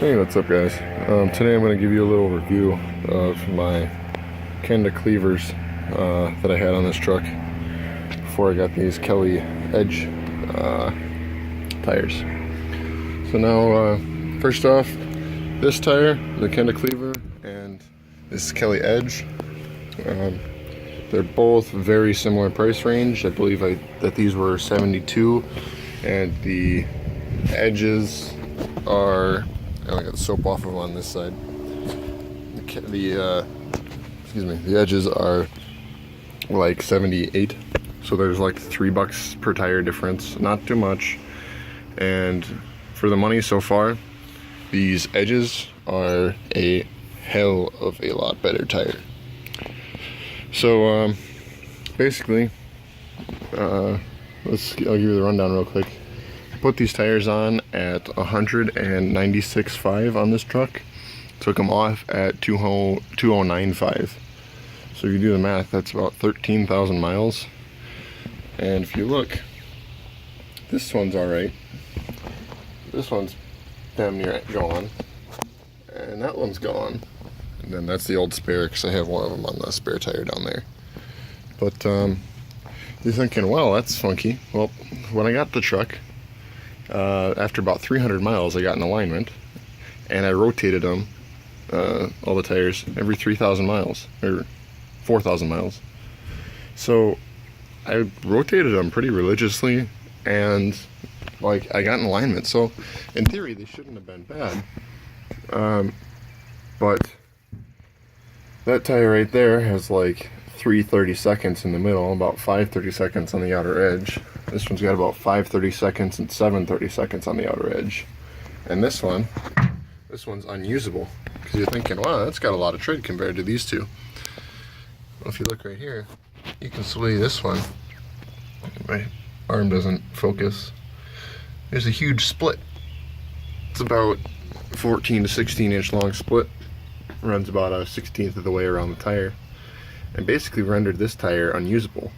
Hey, what's up guys? Today I'm going to give you a little review of my Kenda Cleavers that I had on this truck before I got these Kelly Edge tires. So now, first off, this tire, the Kenda Cleaver, and this Kelly Edge, they're both very similar price range. I believe that these were 72, and the edges are, I got the soap off of them on this side. The edges are like 78, so there's like $3 per tire difference, not too much. And for the money so far, these edges are a hell of a lot better tire. So basically, I'll give you the rundown real quick. Put these tires on at 196.5 on this truck. Took them off at 2095. So if you do the math, that's about 13,000 miles. And if you look, this one's alright. This one's damn near gone. And that one's gone. And then that's the old spare, because I have one of them on the spare tire down there. But you're thinking, well, that's funky. Well, when I got the truck, after about 300 miles, I got an alignment, and I rotated them, all the tires, every 3,000 miles, or 4,000 miles. So I rotated them pretty religiously, and like I got an alignment. So in theory, they shouldn't have been bad. But that tire right there has like 3 30-seconds in the middle, about 5 30-seconds on the outer edge. This one's got about 5 30-seconds and 7 30-seconds on the outer edge. And this one's unusable, because you're thinking, wow, that's got a lot of tread compared to these two. Well, if you look right here, you can see this one. My arm doesn't focus. There's a huge split. It's about 14 to 16 inch long split. Runs about a 1/16 of the way around the tire, and basically rendered this tire unusable,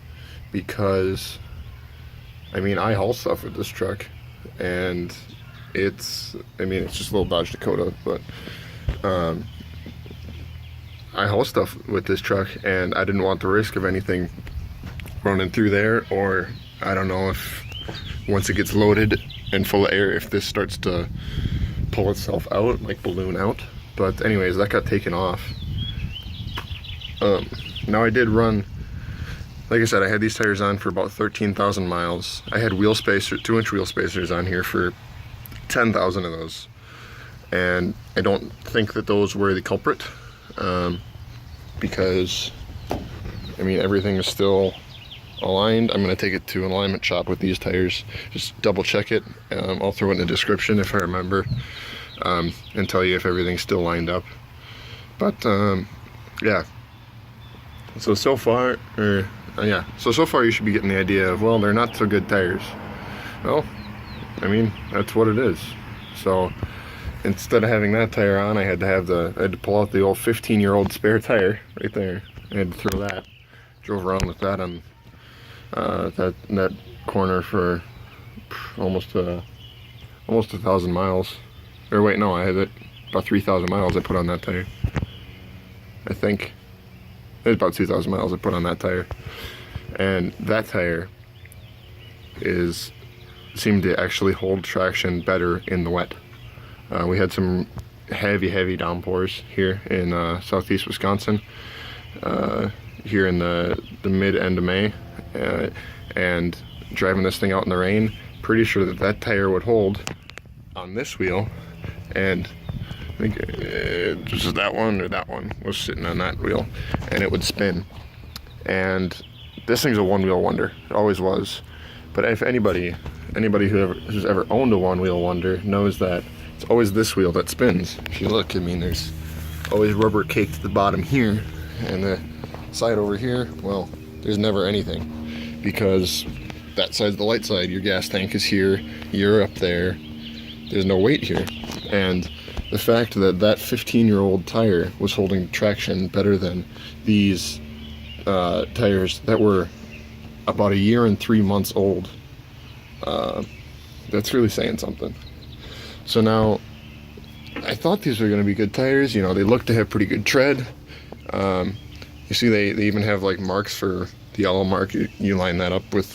because I mean, I haul stuff with this truck, and it's just a little Dodge Dakota, but I haul stuff with this truck, and I didn't want the risk of anything running through there, or I don't know if once it gets loaded and full of air, if this starts to pull itself out, like balloon out. But anyways, that got taken off. Now I did run, like I said, I had these tires on for about 13,000 miles. I had 2-inch wheel spacers on here for 10,000 of those. And I don't think that those were the culprit, because, I mean, everything is still aligned. I'm going to take it to an alignment shop with these tires, just double check it. I'll throw it in the description if I remember, and tell you if everything's still lined up. But yeah, so far you should be getting the idea of, well, they're not so good tires. Well, I mean, that's what it is. So instead of having that tire on, I had to pull out the old 15-year-old spare tire right there. I had to throw that. Drove around with that on that corner for almost 1,000 miles. Or wait, no, I had it about 3,000 miles I put on that tire. I think it was about 2,000 miles I put on that tire. And that tire seemed to actually hold traction better in the wet. We had some heavy downpours here in southeast Wisconsin, here in the mid-end of May, and driving this thing out in the rain, pretty sure that tire would hold on this wheel, and I think just that one was sitting on that wheel, and it would spin. And this thing's a one-wheel wonder. It always was. But if anybody who's ever owned a one-wheel wonder knows that it's always this wheel that spins. If you look, I mean, there's always rubber caked at the bottom here, and the side over here, well, there's never anything, because that side's the light side. Your gas tank is here, you're up there, there's no weight here. And the fact that 15-year-old tire was holding traction better than these tires that were about 1 year and 3 months old, that's really saying something. So now I thought these were going to be good tires. You know, they look to have pretty good tread. You see they even have like marks for the yellow mark. You line that up with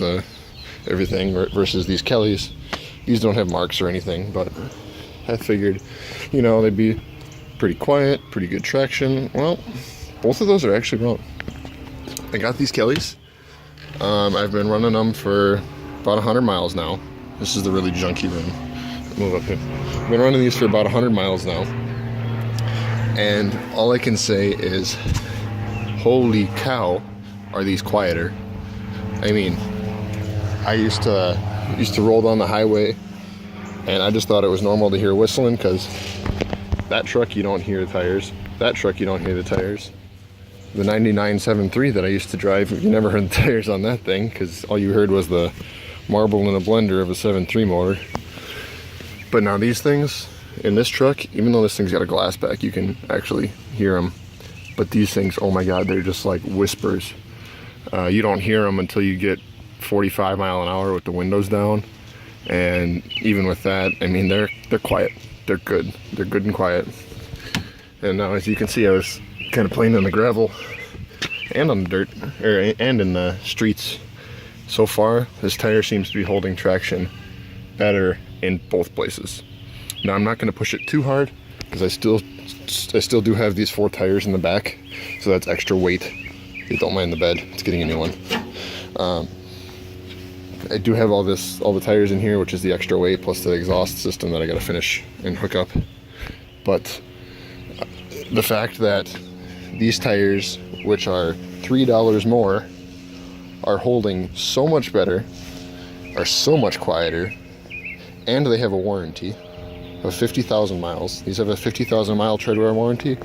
everything versus these Kellys. These don't have marks or anything, but I figured, you know, they'd be pretty quiet, pretty good traction. Well, both of those are actually wrong. I got these Kellys. I've been running them for about 100 miles now. This is the really junky one. Move up here. I've been running these for about 100 miles now. And all I can say is, holy cow, are these quieter. I mean, I used to roll down the highway and I just thought it was normal to hear whistling, because that truck you don't hear the tires. That truck you don't hear the tires. The 99 7.3 that I used to drive, you never heard the tires on that thing, because all you heard was the marble in a blender of a 7.3 motor. But now these things in this truck, even though this thing's got a glass back, you can actually hear them. But these things, oh my god, they're just like whispers. You don't hear them until you get 45 mile an hour with the windows down. And even with that, I mean, they're quiet. They're good. They're good and quiet. And now, as you can see, I was kind of playing in the gravel and on the dirt, and in the streets. So far, this tire seems to be holding traction better in both places. Now, I'm not going to push it too hard, because I still do have these 4 tires in the back, so that's extra weight. You don't mind the bed, it's getting a new one. I do have all the tires in here, which is the extra weight, plus the exhaust system that I gotta finish and hook up. But the fact that these tires, which are $3 more, are holding so much better, are so much quieter, and they have a warranty of 50,000 miles. These have a 50,000 mile Treadwear warranty.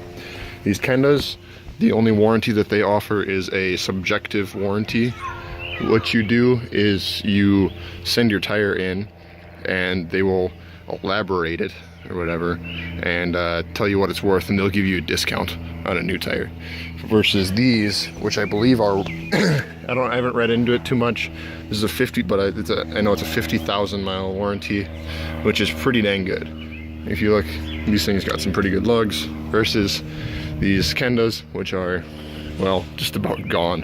These Kendas, the only warranty that they offer is a subjective warranty. What you do is you send your tire in and they will elaborate it or whatever and tell you what it's worth, and they'll give you a discount on a new tire. Versus these, which I believe are I haven't read into it too much. This is a 50, but I know it's a 50,000 mile warranty, which is pretty dang good. If you look, these things got some pretty good lugs, versus these Kendas, which are, well, just about gone.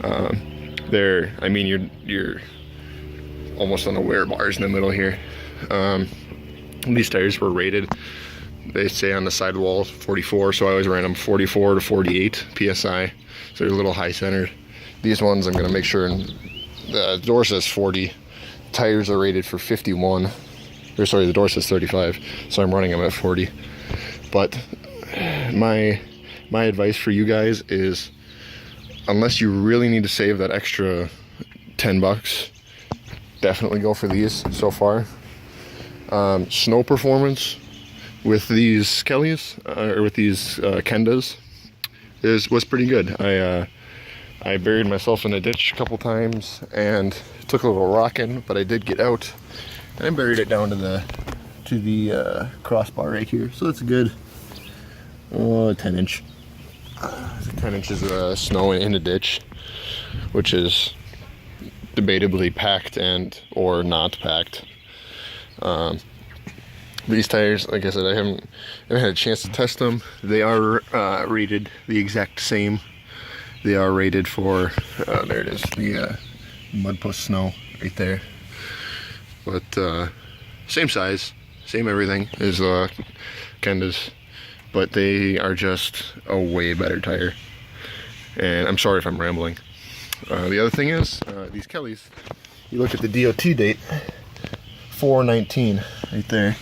I mean, you're almost on the wear bars in the middle here. These tires were rated, they say on the sidewall 44, so I always ran them 44 to 48 PSI, so they're a little high centered. These ones I'm going to make sure, the door says 40, tires are rated for 51, or sorry, the door says 35, so I'm running them at 40. But my advice for you guys is, unless you really need to save that extra 10 bucks, definitely go for these so far. Snow performance with these Kellys, or with these Kendas, was pretty good. I buried myself in a ditch a couple times and took a little rocking, but I did get out and I buried it down to the crossbar right here. So that's a good 10 inch. 10 inches of snow in a ditch, which is debatably packed or not packed. These tires, like I said, I haven't had a chance to test them. They are rated the exact same. They are rated for, there it is, the mud puss snow right there. But same size, same everything as Kendas, but they are just a way better tire. And I'm sorry if I'm rambling. The other thing is, these Kellys, you look at the DOT date, 4/19 right there,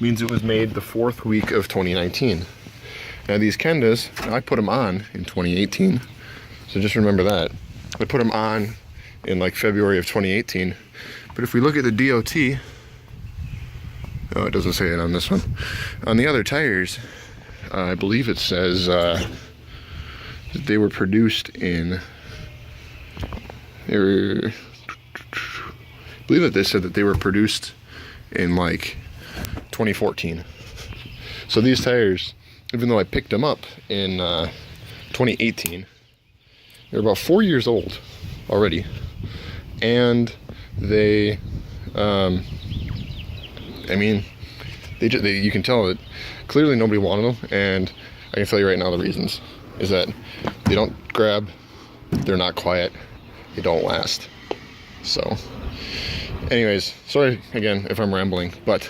means it was made the 4th week of 2019. Now these Kendas, I put them on in 2018, so just remember that. I put them on in like February of 2018, but if we look at the DOT, oh, it doesn't say it on this one. On the other tires, I believe it says that they were produced in, I believe that they said that they were produced in like 2014. So these tires, even though I picked them up in 2018, they're about 4 years old already, and they, I mean, you can tell that clearly nobody wanted them, and I can tell you right now the reasons is that they don't grab, they're not quiet, they don't last. So anyways, sorry again if I'm rambling, but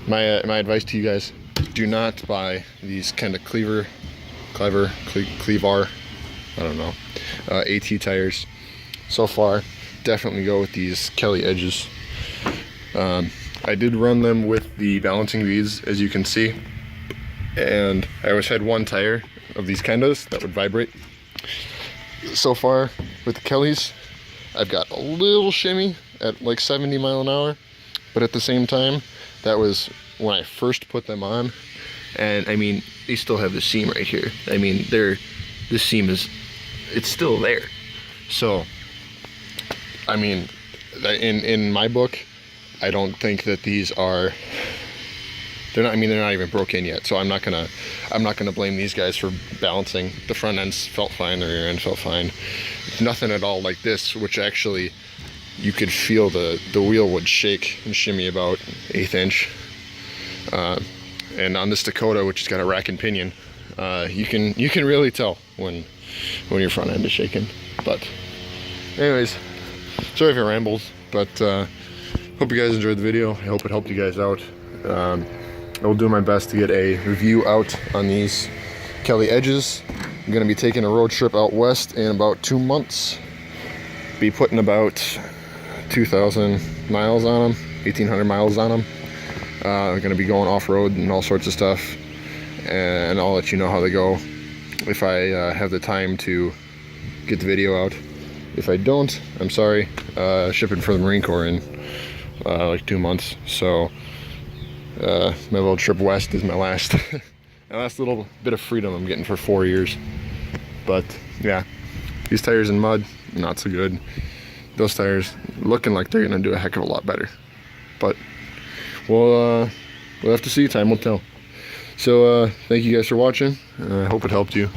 my advice to you guys: do not buy these Kenda Klever I don't know, AT tires. So far, definitely go with these Kelly edges. I did run them with the balancing beads, as you can see, and I always had one tire of these Kendas that would vibrate. So far with the Kellys, I've got a little shimmy at like 70 mile an hour, but at the same time, that was when I first put them on, and I mean, they still have the seam right here. I mean, this seam it's still there. So I mean, in my book, I don't think that these are, they're not even broken yet, so I'm not gonna blame these guys for balancing. The front ends felt fine, the rear end felt fine. Nothing at all like this, which actually you could feel the wheel would shake and shimmy about 1/8 inch. And on this Dakota, which has got a rack and pinion, you can really tell when your front end is shaking. But anyways, sorry if it rambles, but hope you guys enjoyed the video. I hope it helped you guys out. I will do my best to get a review out on these Kelly edges. I'm going to be taking a road trip out west in about 2 months. Be putting about 2,000 miles on them, 1,800 miles on them. I'm going to be going off-road and all sorts of stuff, and I'll let you know how they go if I have the time to get the video out. If I don't, I'm sorry. Shipping for the Marine Corps in like 2 months, so my little trip west is my last my last little bit of freedom I'm getting for 4 years. But yeah, these tires in mud, not so good. Those tires looking like they're gonna do a heck of a lot better, but we'll have to see. Time will tell. So thank you guys for watching. I hope it helped you.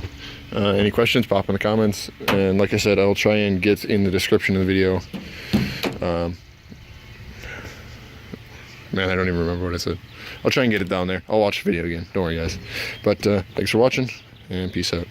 Any questions, pop in the comments, and like I said, I'll try and get in the description of the video. Man, I don't even remember what I said. I'll try and get it down there. I'll watch the video again, don't worry guys. But thanks for watching, and peace out.